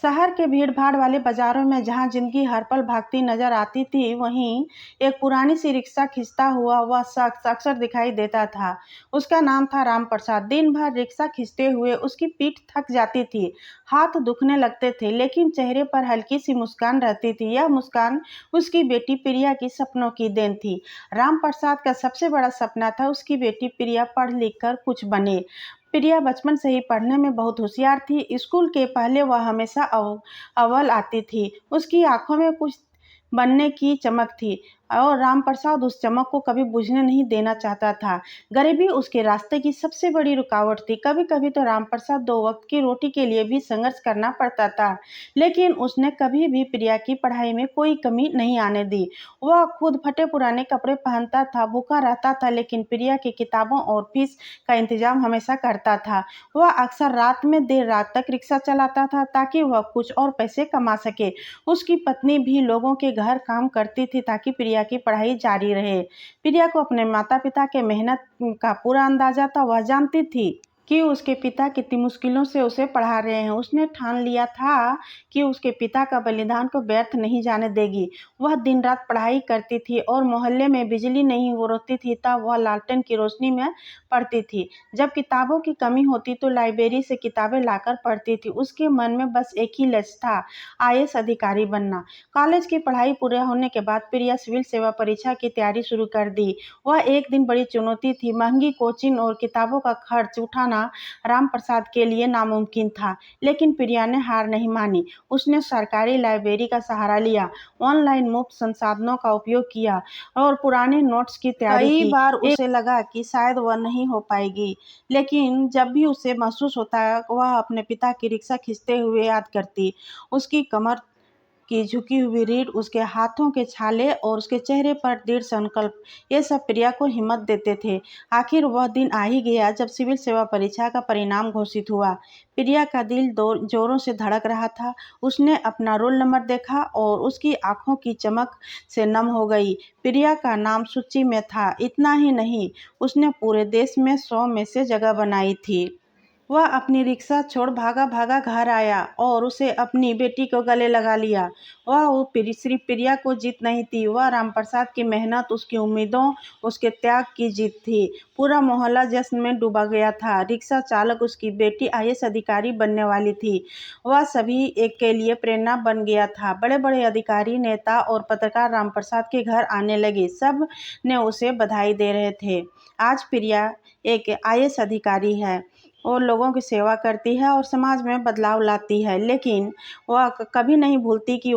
शहर के भीड़-भाड़ वाले बाजारों में जहाँ जिंदगी हर पल भागती नजर आती थी, वहीं एक पुरानी सी रिक्शा खींचता हुआ वह शख्स अक्सर दिखाई देता था। उसका नाम था रामप्रसाद। दिन भर रिक्शा खींचते हुए उसकी पीठ थक जाती थी, हाथ दुखने लगते थे, लेकिन चेहरे पर हल्की सी मुस्कान रहती थी। यह मुस्कान उसकी बेटी प्रिया की सपनों की देन थी। रामप्रसाद का सबसे बड़ा सपना था उसकी बेटी प्रिया पढ़ लिख कर कुछ बने। प्रिया बचपन से ही पढ़ने में बहुत होशियार थी। स्कूल के पहले वह हमेशा अव्वल आती थी। उसकी आँखों में कुछ बनने की चमक थी और रामप्रसाद उस चमक को कभी बुझने नहीं देना चाहता था। गरीबी उसके रास्ते की सबसे बड़ी रुकावट थी। कभी-कभी तो रामप्रसाद 2 वक्त की रोटी के लिए भी संघर्ष करना पड़ता था, लेकिन उसने कभी भी प्रिया की पढ़ाई में कोई कमी नहीं आने दी। वह खुद फटे पुराने कपड़े पहनता था, भूखा रहता था, लेकिन प्रिया की किताबों और फीस का इंतजाम हमेशा करता था। वह अक्सर रात में देर रात तक रिक्शा चलाता था ताकि वह कुछ और पैसे कमा सके। उसकी पत्नी भी लोगों के घर काम करती थी ताकि प्रिया की पढ़ाई जारी रहे। प्रिया को अपने माता-पिता के मेहनत का पूरा अंदाजा था। वह जानती थी कि उसके पिता कितनी मुश्किलों से उसे पढ़ा रहे हैं। उसने ठान लिया था कि उसके पिता का बलिदान को व्यर्थ नहीं जाने देगी। वह दिन-रात पढ़ाई करती थी और मोहल्ले में बिजली नहीं होती थी तब वह लालटेन की रोशनी में पढ़ती थी। जब किताबों की कमी होती तो लाइब्रेरी से किताबें लाकर पढ़ती थी। उसके मन में बस एक ही लक्ष्य था, आईएएस अधिकारी बनना। कॉलेज की पढ़ाई पूरा होने के बाद प्रिया सिविल सेवा परीक्षा की तैयारी शुरू कर दी। वह एक दिन बड़ी चुनौती थी। महंगी कोचिंग और किताबों का खर्च उठाना रामप्रसाद के लिए नामुमकिन था, लेकिन प्रिया ने हार नहीं मानी। उसने सरकारी लाइब्रेरी का सहारा लिया, ऑनलाइन मुफ्त संसाधनों का उपयोग किया और पुराने नोट्स की तैयारी की। कई बार उसे लगा कि शायद वह नहीं हो पाएगी, लेकिन जब भी उसे महसूस होता वह अपने पिता की रिक्शा खींचते हुए याद करती। उसकी कमर की झुकी हुई रीढ़, उसके हाथों के छाले और उसके चेहरे पर दृढ़ संकल्प, ये सब प्रिया को हिम्मत देते थे। आखिर वह दिन आ ही गया जब सिविल सेवा परीक्षा का परिणाम घोषित हुआ। प्रिया का दिल जोरों से धड़क रहा था। उसने अपना रोल नंबर देखा और उसकी आंखों की चमक से नम हो गई। प्रिया का नाम सूची में था। इतना ही नहीं, उसने पूरे देश में 100 में से जगह बनाई थी। वह अपनी रिक्शा छोड़ भागा-भागा घर आया और उसे अपनी बेटी को गले लगा लिया। सिर्फ प्रिया को जीत नहीं थी, वह रामप्रसाद की मेहनत, उसकी उम्मीदों, उसके त्याग की जीत थी। पूरा मोहल्ला जश्न में डूबा गया था। रिक्शा चालक, उसकी बेटी आईएएस अधिकारी बनने वाली थी। वह सभी एक के लिए प्रेरणा बन गया था। बड़े-बड़े अधिकारी, नेता और पत्रकार रामप्रसाद के घर आने लगे। सब ने उसे बधाई दे रहे थे। आज प्रिया एक आईएएस अधिकारी है और लोगों की सेवा करती है और समाज में बदलाव लाती है, लेकिन वह कभी नहीं भूलती कि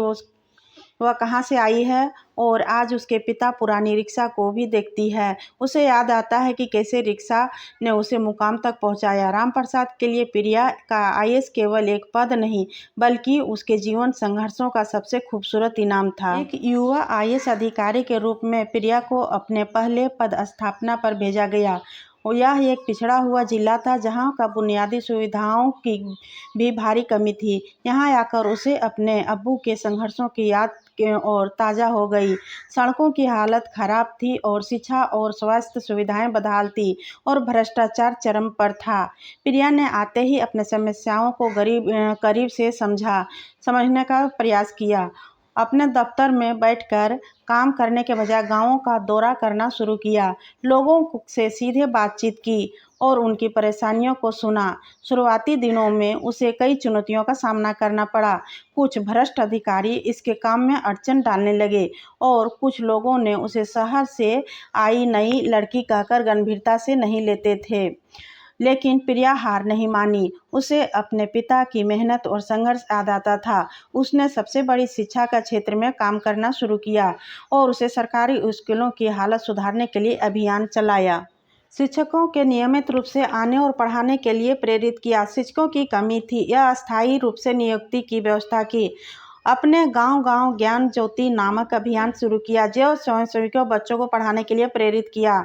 वह कहाँ से आई है और आज उसके पिता पुरानी रिक्शा को भी देखती है। उसे याद आता है कि कैसे रिक्शा ने उसे मुकाम तक पहुंचाया। रामप्रसाद के लिए प्रिया का आईएएस केवल एक पद नहीं, बल्कि उसके जीवन संघर्षों का सबसे खूबसूरत इनाम था। एक युवा आईएएस अधिकारी के रूप में प्रिया को अपने पहले पदस्थापना पर भेजा गया। यह एक पिछड़ा हुआ जिला था जहां का बुनियादी सुविधाओं की भी भारी कमी थी। यहाँ आकर उसे अपने अब्बू के संघर्षों की याद और ताज़ा हो गई। सड़कों की हालत खराब थी और शिक्षा और स्वास्थ्य सुविधाएं बदहाल थी और भ्रष्टाचार चरम पर था। प्रिया ने आते ही अपने समस्याओं को करीब से समझने का प्रयास किया। अपने दफ्तर में बैठकर काम करने के बजाय गांवों का दौरा करना शुरू किया, लोगों से सीधे बातचीत की और उनकी परेशानियों को सुना। शुरुआती दिनों में उसे कई चुनौतियों का सामना करना पड़ा। कुछ भ्रष्ट अधिकारी इसके काम में अड़चन डालने लगे और कुछ लोगों ने उसे शहर से आई नई लड़की कहकर गंभीरता से नहीं लेते थे। लेकिन प्रिया हार नहीं मानी। उसे अपने पिता की मेहनत और संघर्ष याद आता था। उसने सबसे बड़ी शिक्षा का क्षेत्र में काम करना शुरू किया और उसे सरकारी स्कूलों की हालत सुधारने के लिए अभियान चलाया। शिक्षकों के नियमित रूप से आने और पढ़ाने के लिए प्रेरित किया। शिक्षकों की कमी थी, यह अस्थायी रूप से नियुक्ति की व्यवस्था की। अपने गांव-गांव ज्ञान ज्योति नामक अभियान शुरू किया जो स्वयंसेवकों बच्चों को पढ़ाने के लिए प्रेरित किया।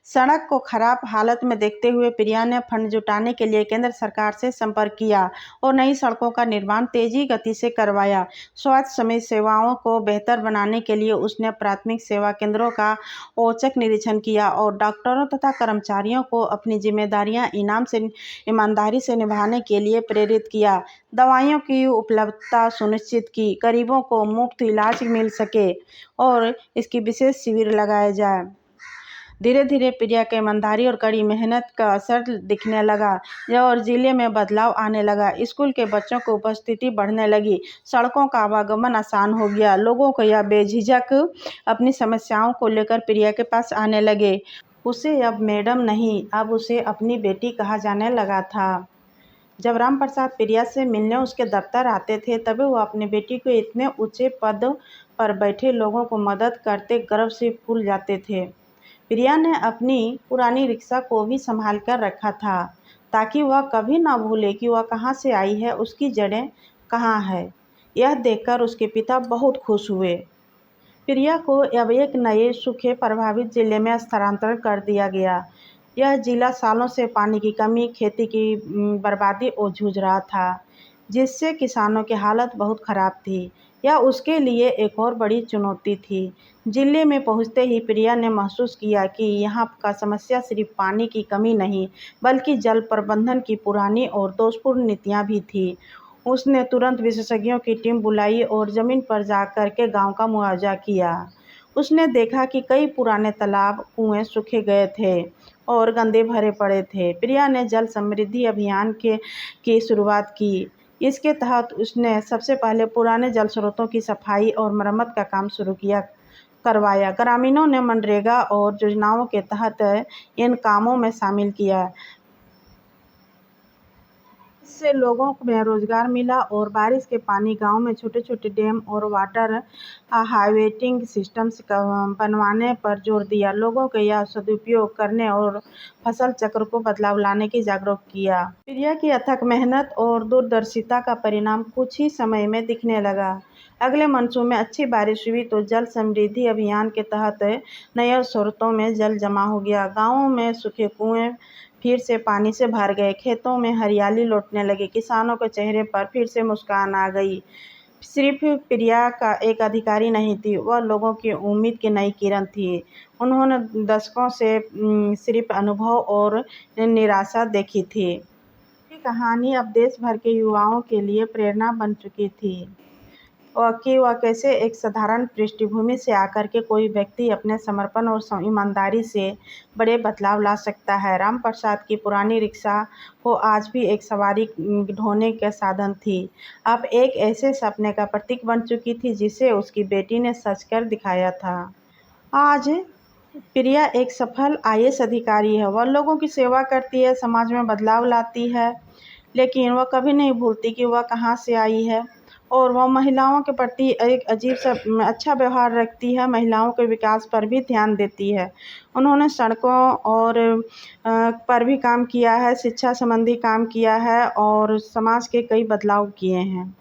सड़क को खराब हालत में देखते हुए प्रिया ने फंड जुटाने के लिए केंद्र सरकार से संपर्क किया और नई सड़कों का निर्माण तेजी गति से करवाया। स्वास्थ्य समेत सेवाओं को बेहतर बनाने के लिए उसने प्राथमिक सेवा केंद्रों का औचक निरीक्षण किया और डॉक्टरों तथा कर्मचारियों को अपनी जिम्मेदारियां ईमानदारी से निभाने के लिए प्रेरित किया। दवाइयों की उपलब्धता सुनिश्चित की, गरीबों को मुफ्त इलाज मिल सके और इसकी विशेष शिविर लगाए जाए। धीरे धीरे प्रिया के ईमानदारी और कड़ी मेहनत का असर दिखने लगा और जिले में बदलाव आने लगा। स्कूल के बच्चों की उपस्थिति बढ़ने लगी, सड़कों का आवागमन आसान हो गया। लोगों को यह बेझिझक अपनी समस्याओं को लेकर प्रिया के पास आने लगे। उसे अब मैडम नहीं, अब उसे अपनी बेटी कहा जाने लगा था। जब रामप्रसाद प्रिया से मिलने उसके दफ्तर आते थे तभी वह अपनी बेटी को इतने ऊंचे पद पर बैठे लोगों को मदद करते गर्व से फूल जाते थे। प्रिया ने अपनी पुरानी रिक्शा को भी संभाल कर रखा था ताकि वह कभी ना भूले कि वह कहाँ से आई है, उसकी जड़ें कहाँ है। यह देखकर उसके पिता बहुत खुश हुए। प्रिया को अब एक नए सूखे प्रभावित जिले में स्थानांतरण कर दिया गया। यह जिला सालों से पानी की कमी, खेती की बर्बादी और जूझ रहा था, जिससे किसानों की हालत बहुत खराब थी। यह उसके लिए एक और बड़ी चुनौती थी। जिले में पहुंचते ही प्रिया ने महसूस किया कि यहाँ का समस्या सिर्फ पानी की कमी नहीं, बल्कि जल प्रबंधन की पुरानी और दोषपूर्ण नीतियाँ भी थी। उसने तुरंत विशेषज्ञों की टीम बुलाई और ज़मीन पर जाकर के गांव का मुआवजा किया। उसने देखा कि कई पुराने तालाब, कुएं सूखे गए थे और गंदे भरे पड़े थे। प्रिया ने जल समृद्धि अभियान की शुरुआत की। इसके तहत उसने सबसे पहले पुराने जल स्रोतों की सफाई और मरम्मत का काम शुरू करवाया। ग्रामीणों ने मनरेगा और योजनाओं के तहत इन कामों में शामिल किया। इससे लोगों में रोजगार मिला और बारिश के पानी गांव में छोटे छोटे डैम और वाटर हार्वेस्टिंग सिस्टम्स बनवाने पर जोर दिया। लोगों को यह सदुपयोग करने और फसल चक्र को बदलाव लाने की जागरूक किया। प्रिया की अथक मेहनत और दूरदर्शिता का परिणाम कुछ ही समय में दिखने लगा। अगले मानसून में अच्छी बारिश हुई तो जल समृद्धि अभियान के तहत नए स्रोतों में जल जमा हो गया। गाँवों में सूखे कुएं फिर से पानी से भर गए, खेतों में हरियाली लौटने लगी, किसानों के चेहरे पर फिर से मुस्कान आ गई। सिर्फ प्रिया का एक अधिकारी नहीं थी, वह लोगों की उम्मीद की नई किरण थी। उन्होंने दशकों से सिर्फ अनुभव और निराशा देखी थी। ये कहानी अब देश भर के युवाओं के लिए प्रेरणा बन चुकी थी कि वह कैसे एक साधारण पृष्ठभूमि से आकर के कोई व्यक्ति अपने समर्पण और ईमानदारी से बड़े बदलाव ला सकता है। रामप्रसाद की पुरानी रिक्शा को आज भी एक सवारी ढोने का साधन थी, अब एक ऐसे सपने का प्रतीक बन चुकी थी जिसे उसकी बेटी ने सच कर दिखाया था। आज प्रिया एक सफल IAS अधिकारी है। वह लोगों की सेवा करती है, समाज में बदलाव लाती है, लेकिन वह कभी नहीं भूलती कि वह कहाँ से आई है और वह महिलाओं के प्रति एक अजीब सा अच्छा व्यवहार रखती है, महिलाओं के विकास पर भी ध्यान देती है। उन्होंने सड़कों और पर भी काम किया है, शिक्षा संबंधी काम किया है और समाज के कई बदलाव किए हैं।